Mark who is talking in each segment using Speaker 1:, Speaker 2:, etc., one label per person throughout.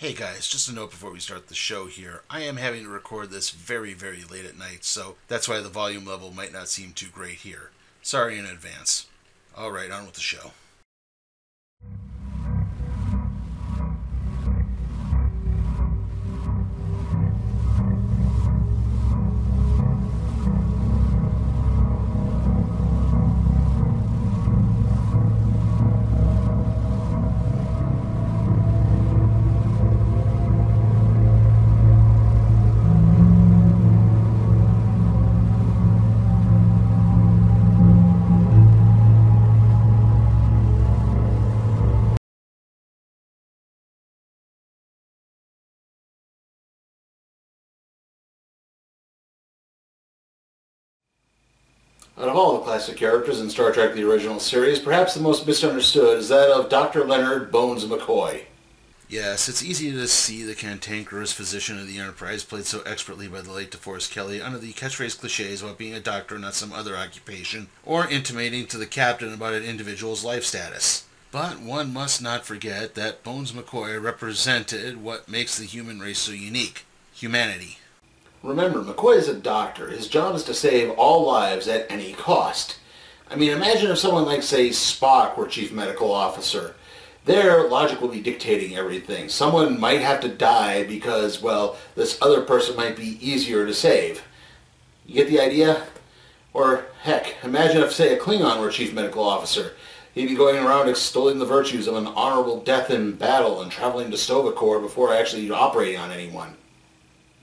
Speaker 1: Hey guys, just a note before we start the show here. I am having to record this very, very late at night, so that's why the volume level might not seem too great here. Sorry in advance. Alright, on with the show.
Speaker 2: Out of all the classic characters in Star Trek the original series, perhaps the most misunderstood is that of Dr. Leonard Bones McCoy.
Speaker 1: Yes, it's easy to see the cantankerous physician of the Enterprise, played so expertly by the late DeForest Kelley, under the catchphrase cliches about being a doctor, not some other occupation, or intimating to the captain about an individual's life status. But one must not forget that Bones McCoy represented what makes the human race so unique: humanity.
Speaker 2: Remember, McCoy is a doctor. His job is to save all lives at any cost. I mean, imagine if someone like, say, Spock were chief medical officer. Their logic will be dictating everything. Someone might have to die because, well, this other person might be easier to save. You get the idea? Or, heck, imagine if, say, a Klingon were chief medical officer. He'd be going around extolling the virtues of an honorable death in battle and traveling to Sto-Vo-Kor before actually operating on anyone.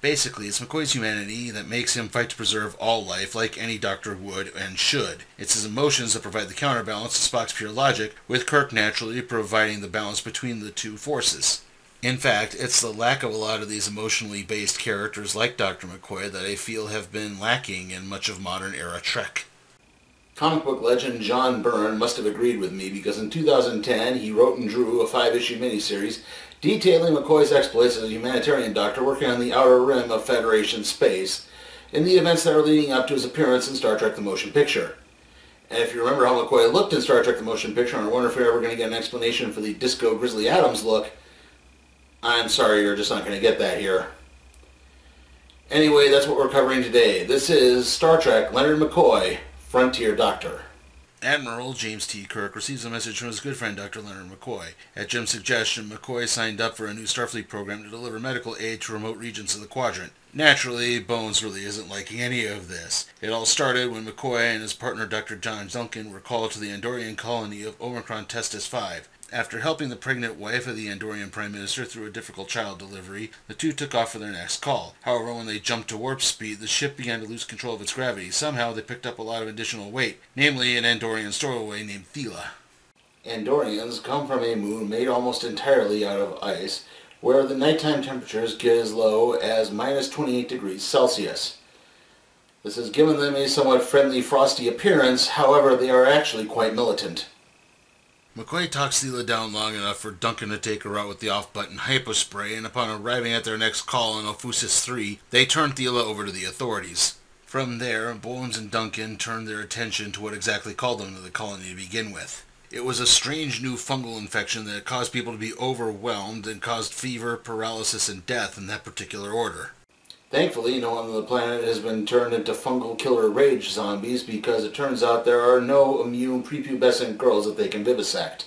Speaker 1: Basically, it's McCoy's humanity that makes him fight to preserve all life like any doctor would and should. It's his emotions that provide the counterbalance to Spock's pure logic, with Kirk naturally providing the balance between the two forces. In fact, it's the lack of a lot of these emotionally based characters like Dr. McCoy that I feel have been lacking in much of modern-era Trek.
Speaker 2: Comic book legend John Byrne must have agreed with me because in 2010 he wrote and drew a 5-issue miniseries detailing McCoy's exploits as a humanitarian doctor working on the outer rim of Federation space in the events that are leading up to his appearance in Star Trek the Motion Picture. And if you remember how McCoy looked in Star Trek the Motion Picture and wonder if you're ever going to get an explanation for the Disco Grizzly Adams look, I'm sorry, you're just not going to get that here. Anyway, that's what we're covering today. This is Star Trek Leonard McCoy, Frontier Doctor.
Speaker 1: Admiral James T. Kirk receives a message from his good friend Dr. Leonard McCoy. At Jim's suggestion, McCoy signed up for a new Starfleet program to deliver medical aid to remote regions of the quadrant. Naturally, Bones really isn't liking any of this. It all started when McCoy and his partner Dr. John Duncan were called to the Andorian colony of Omicron Testis 5. After helping the pregnant wife of the Andorian Prime Minister through a difficult child delivery, the two took off for their next call. However, when they jumped to warp speed, the ship began to lose control of its gravity. Somehow, they picked up a lot of additional weight, namely an Andorian stowaway named Thela.
Speaker 2: Andorians come from a moon made almost entirely out of ice, where the nighttime temperatures get as low as minus 28 degrees Celsius. This has given them a somewhat friendly, frosty appearance, however, they are actually quite militant.
Speaker 1: McCoy talks Thela down long enough for Duncan to take her out with the off-button hypospray, and upon arriving at their next call on Ophusis 3, they turn Thela over to the authorities. From there, Bones and Duncan turned their attention to what exactly called them to the colony to begin with. It was a strange new fungal infection that caused people to be overwhelmed and caused fever, paralysis, and death in that particular order.
Speaker 2: Thankfully, no one on the planet has been turned into fungal killer rage zombies because it turns out there are no immune prepubescent girls that they can vivisect.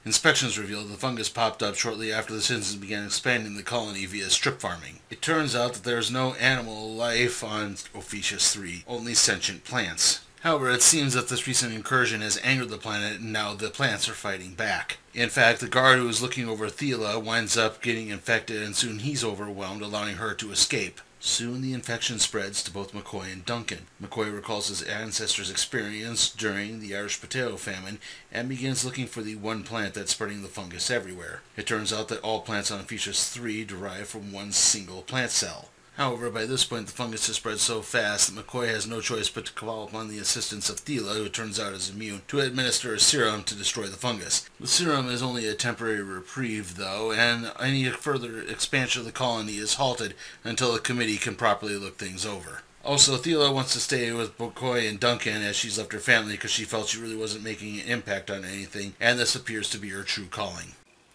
Speaker 1: Inspections revealed the fungus popped up shortly after the citizens began expanding the colony via strip farming. It turns out that there is no animal life on Ophusis 3, only sentient plants. However, it seems that this recent incursion has angered the planet, and now the plants are fighting back. In fact, the guard who is looking over Thela winds up getting infected, and soon he's overwhelmed, allowing her to escape. Soon the infection spreads to both McCoy and Duncan. McCoy recalls his ancestors' experience during the Irish potato famine and begins looking for the one plant that's spreading the fungus everywhere. It turns out that all plants on Ophusis 3 derive from one single plant cell. However, by this point the fungus has spread so fast that McCoy has no choice but to call upon the assistance of Thela, who it turns out is immune, to administer a serum to destroy the fungus. The serum is only a temporary reprieve, though, and any further expansion of the colony is halted until the committee can properly look things over. Also, Thela wants to stay with McCoy and Duncan as she's left her family because she felt she really wasn't making an impact on anything, and this appears to be her true calling.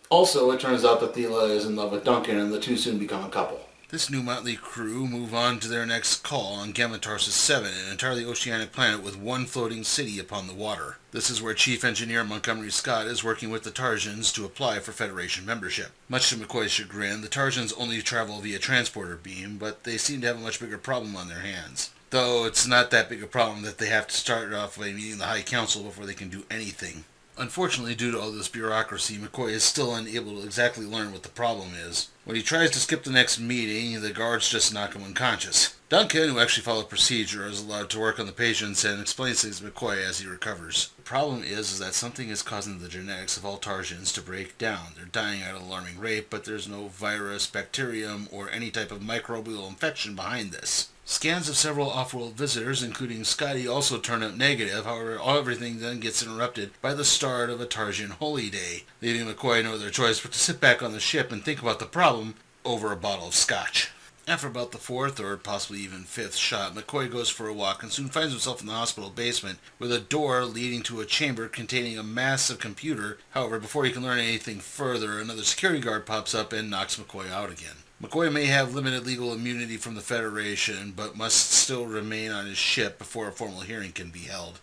Speaker 2: Also, it turns out that Thela is in love with Duncan, and the two soon become a couple.
Speaker 1: This new motley crew move on to their next call on Gamma-Tarsus 7, an entirely oceanic planet with one floating city upon the water. This is where Chief Engineer Montgomery Scott is working with the Tarsians to apply for Federation membership. Much to McCoy's chagrin, the Tarsians only travel via transporter beam, but they seem to have a much bigger problem on their hands. Though it's not that big a problem that they have to start off by meeting the High Council before they can do anything. Unfortunately, due to all this bureaucracy, McCoy is still unable to exactly learn what the problem is. When he tries to skip the next meeting, the guards just knock him unconscious. Duncan, who actually followed procedure, is allowed to work on the patients and explains things to McCoy as he recovers. The problem is that something is causing the genetics of all Tarsians to break down. They're dying at an alarming rate, but there's no virus, bacterium, or any type of microbial infection behind this. Scans of several off-world visitors, including Scotty, also turn up negative. However, everything then gets interrupted by the start of a Tarsian holy day, leaving McCoy no other choice but to sit back on the ship and think about the problem over a bottle of scotch. After about the fourth or possibly even fifth shot, McCoy goes for a walk and soon finds himself in the hospital basement with a door leading to a chamber containing a massive computer. However, before he can learn anything further, another security guard pops up and knocks McCoy out again. McCoy may have limited legal immunity from the Federation, but must still remain on his ship before a formal hearing can be held.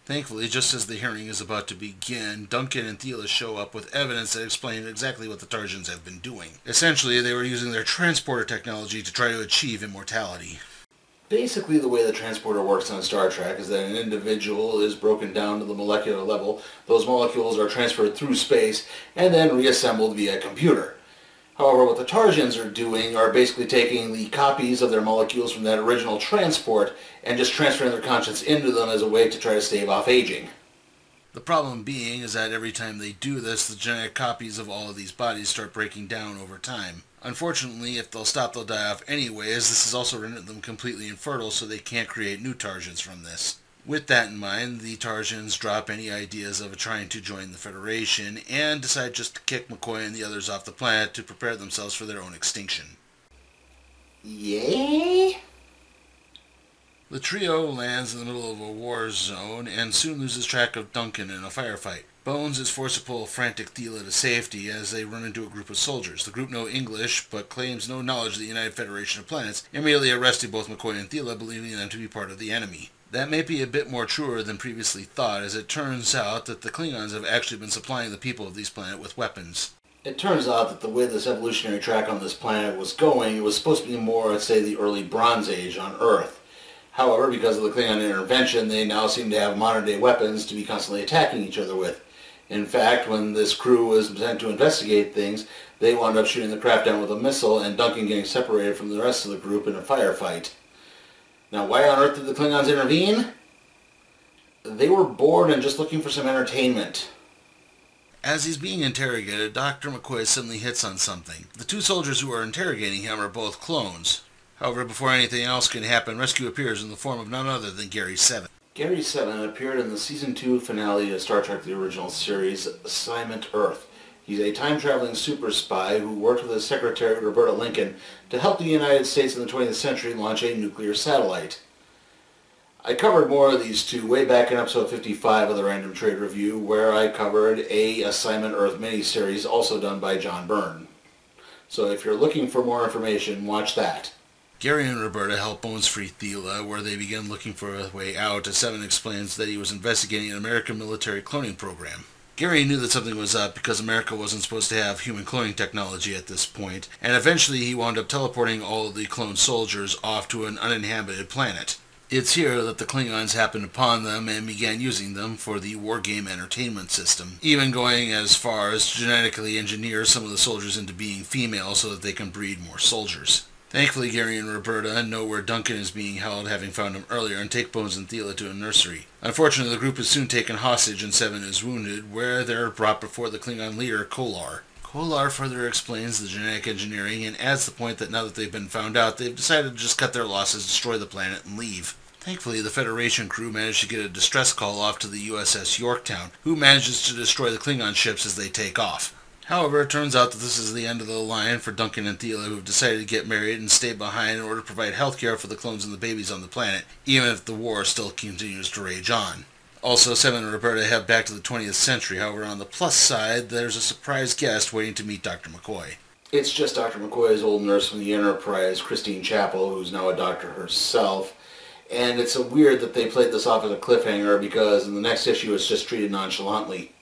Speaker 1: Thankfully, just as the hearing is about to begin, Duncan and Thela show up with evidence that explains exactly what the Tarsians have been doing. Essentially, they were using their transporter technology to try to achieve immortality.
Speaker 2: Basically, the way the transporter works on Star Trek is that an individual is broken down to the molecular level, those molecules are transferred through space, and then reassembled via a computer. However, what the Tarsians are doing are basically taking the copies of their molecules from that original transport and just transferring their conscience into them as a way to try to stave off aging.
Speaker 1: The problem being is that every time they do this, the genetic copies of all of these bodies start breaking down over time. Unfortunately, if they'll stop, they'll die off anyways. This has also rendered them completely infertile, so they can't create new Tarsians from this. With that in mind, the Tarsians drop any ideas of trying to join the Federation and decide just to kick McCoy and the others off the planet to prepare themselves for their own extinction.
Speaker 2: Yay?
Speaker 1: The trio lands in the middle of a war zone and soon loses track of Duncan in a firefight. Bones is forced to pull frantic Thela to safety as they run into a group of soldiers. The group know English, but claims no knowledge of the United Federation of Planets, immediately arresting both McCoy and Thela, believing them to be part of the enemy. That may be a bit more truer than previously thought, as it turns out that the Klingons have actually been supplying the people of these planets with weapons.
Speaker 2: It turns out that the way this evolutionary track on this planet was going, it was supposed to be more, let's say, the early Bronze Age on Earth. However, because of the Klingon intervention, they now seem to have modern-day weapons to be constantly attacking each other with. In fact, when this crew was sent to investigate things, they wound up shooting the craft down with a missile and Duncan getting separated from the rest of the group in a firefight. Now, why on earth did the Klingons intervene? They were bored and just looking for some entertainment.
Speaker 1: As he's being interrogated, Dr. McCoy suddenly hits on something. The two soldiers who are interrogating him are both clones. However, before anything else can happen, rescue appears in the form of none other than Gary 7.
Speaker 2: Gary 7 appeared in the Season 2 finale of Star Trek The Original Series, Assignment Earth. He's a time-traveling super spy who worked with his secretary, Roberta Lincoln, to help the United States in the 20th century launch a nuclear satellite. I covered more of these two way back in episode 55 of the Random Trade Review, where I covered a Assignment Earth miniseries also done by John Byrne. So if you're looking for more information, watch that.
Speaker 1: Gary and Roberta help Bones free Thela, where they begin looking for a way out, as Seven explains that he was investigating an American military cloning program. Gary knew that something was up because America wasn't supposed to have human cloning technology at this point, and eventually he wound up teleporting all of the cloned soldiers off to an uninhabited planet. It's here that the Klingons happened upon them and began using them for the wargame entertainment system, even going as far as to genetically engineer some of the soldiers into being female so that they can breed more soldiers. Thankfully, Gary and Roberta know where Duncan is being held, having found him earlier, and take Bones and Thela to a nursery. Unfortunately, the group is soon taken hostage and Seven is wounded, where they're brought before the Klingon leader, Kolar. Kolar further explains the genetic engineering and adds the point that now that they've been found out, they've decided to just cut their losses, destroy the planet, and leave. Thankfully, the Federation crew managed to get a distress call off to the USS Yorktown, who manages to destroy the Klingon ships as they take off. However, it turns out that this is the end of the line for Duncan and Thela, who have decided to get married and stay behind in order to provide health care for the clones and the babies on the planet, even if the war still continues to rage on. Also, Sam and Roberta head back to the 20th century. However, on the plus side, there's a surprise guest waiting to meet Dr. McCoy.
Speaker 2: It's just Dr. McCoy's old nurse from the Enterprise, Christine Chapel, who's now a doctor herself. And it's weird that they played this off as a cliffhanger because in the next issue it's just treated nonchalantly.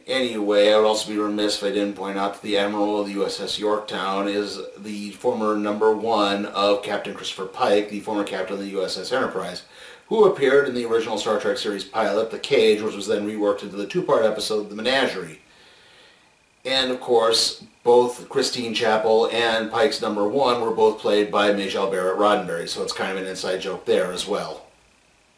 Speaker 2: Anyway, I would also be remiss if I didn't point out that the Admiral of the USS Yorktown is the former #1 of Captain Christopher Pike, the former captain of the USS Enterprise, who appeared in the original Star Trek series pilot, The Cage, which was then reworked into the two-part episode, The Menagerie. And, of course, both Christine Chapel and Pike's #1 were both played by Majel Barrett Roddenberry, so it's kind of an inside joke there as well.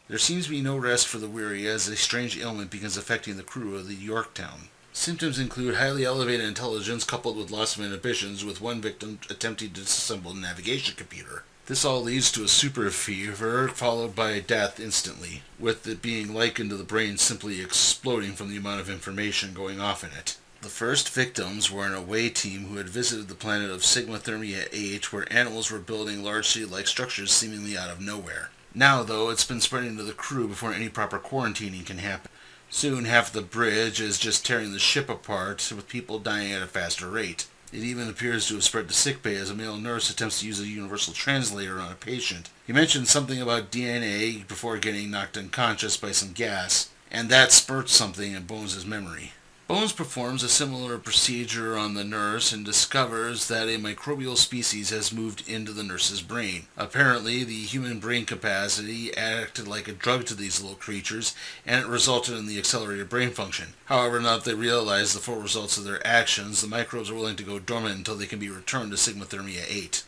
Speaker 1: There seems to be no rest for the weary as a strange ailment begins affecting the crew of the Yorktown. Symptoms include highly elevated intelligence coupled with loss of inhibitions, with one victim attempting to disassemble the navigation computer. This all leads to a super fever, followed by death instantly, with it being likened to the brain simply exploding from the amount of information going off in it. The first victims were an away team who had visited the planet of Sigma Thermia 8, where animals were building large city-like structures seemingly out of nowhere. Now, though, it's been spreading to the crew before any proper quarantining can happen. Soon, half the bridge is just tearing the ship apart, with people dying at a faster rate. It even appears to have spread to sickbay as a male nurse attempts to use a universal translator on a patient. He mentioned something about DNA before getting knocked unconscious by some gas, and that spurts something in Bones' memory. Bones performs a similar procedure on the nurse and discovers that a microbial species has moved into the nurse's brain. Apparently, the human brain capacity acted like a drug to these little creatures, and it resulted in the accelerated brain function. However, now that they realize the full results of their actions, the microbes are willing to go dormant until they can be returned to Sigma Thermia 8.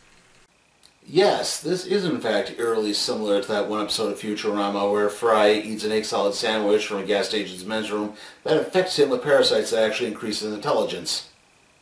Speaker 2: Yes, this is in fact eerily similar to that one episode of Futurama where Fry eats an egg salad sandwich from a gas station's men's room that affects him with parasites that actually increase his intelligence.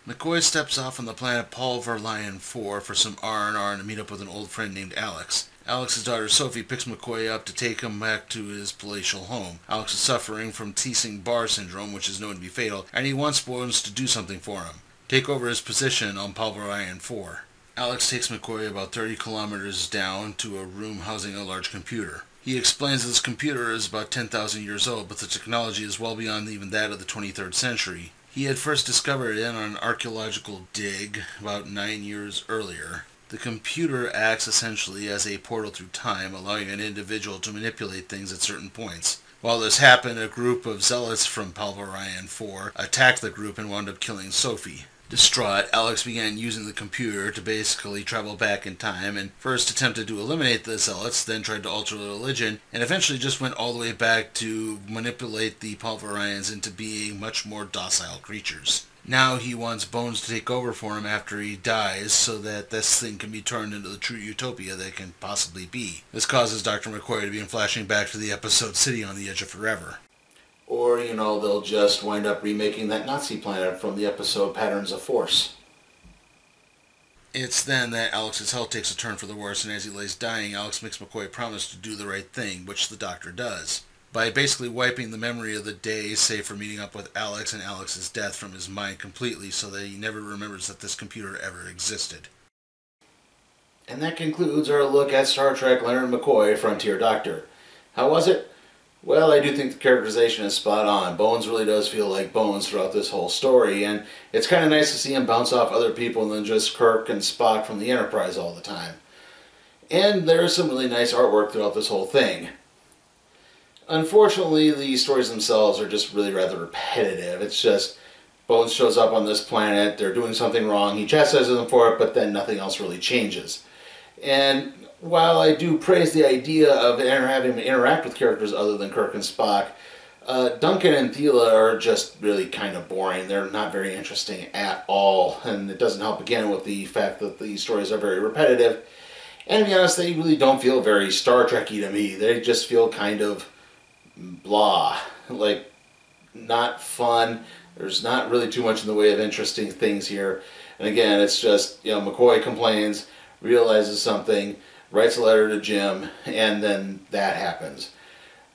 Speaker 1: McCoy steps off on the planet Palver-Lion 4 for some R&R and to meet up with an old friend named Alex. Alex's daughter Sophie picks McCoy up to take him back to his palatial home. Alex is suffering from Teesing-Barr syndrome, which is known to be fatal, and he wants Bones to do something for him. Take over his position on Palver-Lion 4. Alex takes McCoy about 30 kilometers down to a room housing a large computer. He explains that this computer is about 10,000 years old, but the technology is well beyond even that of the 23rd century. He had first discovered it on an archaeological dig about 9 years earlier. The computer acts essentially as a portal through time, allowing an individual to manipulate things at certain points. While this happened, a group of zealots from Palver-Lion 4 attacked the group and wound up killing Sophie. Distraught, Alex began using the computer to basically travel back in time and first attempted to eliminate the zealots, then tried to alter the religion, and eventually just went all the way back to manipulate the Palverians into being much more docile creatures. Now he wants Bones to take over for him after he dies so that this thing can be turned into the true utopia that it can possibly be. This causes Dr. McCoy to begin flashing back to the episode City on the Edge of Forever.
Speaker 2: Or, they'll just wind up remaking that Nazi planet from the episode Patterns of Force.
Speaker 1: It's then that Alex's health takes a turn for the worse, and as he lays dying, Alex makes McCoy promise to do the right thing, which the doctor does, by basically wiping the memory of the day, save for meeting up with Alex and Alex's death, from his mind completely so that he never remembers that this computer ever existed.
Speaker 2: And that concludes our look at Star Trek Leonard McCoy, Frontier Doctor. How was it? Well, I do think the characterization is spot on. Bones really does feel like Bones throughout this whole story, and it's kind of nice to see him bounce off other people than just Kirk and Spock from the Enterprise all the time. And there's some really nice artwork throughout this whole thing. Unfortunately, the stories themselves are just really rather repetitive. It's just Bones shows up on this planet, they're doing something wrong, he chastises them for it, but then nothing else really changes. And while I do praise the idea of having him interact with characters other than Kirk and Spock, Duncan and Thela are just really kind of boring. They're not very interesting at all, and it doesn't help again with the fact that these stories are very repetitive. And to be honest, they really don't feel very Star Trek-y to me. They just feel kind of blah, like not fun. There's not really too much in the way of interesting things here. And again, it's just, McCoy complains, realizes something, writes a letter to Jim, and then that happens.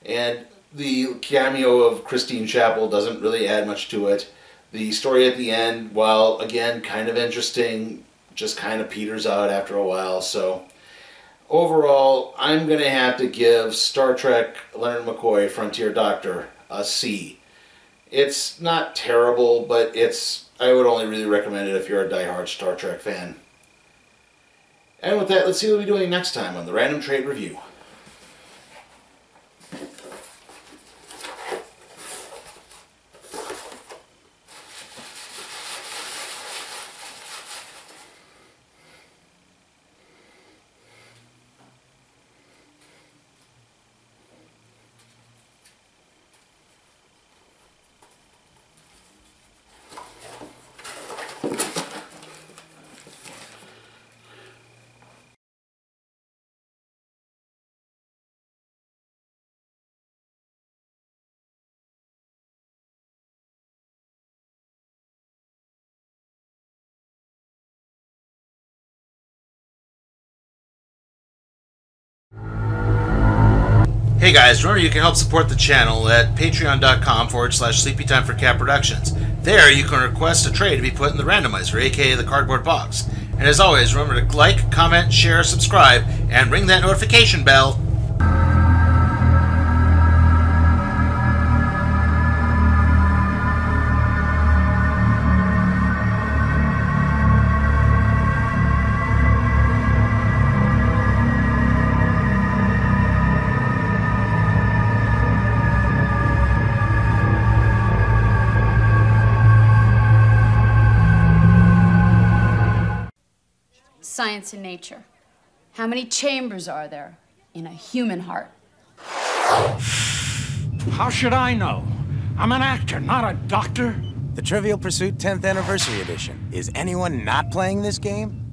Speaker 2: And the cameo of Christine Chapel doesn't really add much to it. The story at the end, while again kind of interesting, just kind of peters out after a while. So Overall, I'm going to have to give Star Trek Leonard McCoy Frontier Doctor a C. It's not terrible, but I would only really recommend it if you're a diehard Star Trek fan. And with that, let's see what we'll be doing next time on the Random Trade Review.
Speaker 1: Hey guys, remember you can help support the channel at patreon.com/sleepytimeforcat productions. There you can request a trade to be put in the randomizer, aka the cardboard box. And as always, remember to like, comment, share, subscribe, and ring that notification bell.
Speaker 3: Science and nature. How many chambers are there in a human heart?
Speaker 4: How should I know? I'm an actor, not a doctor.
Speaker 5: The Trivial Pursuit 10th Anniversary Edition. Is anyone not playing this game?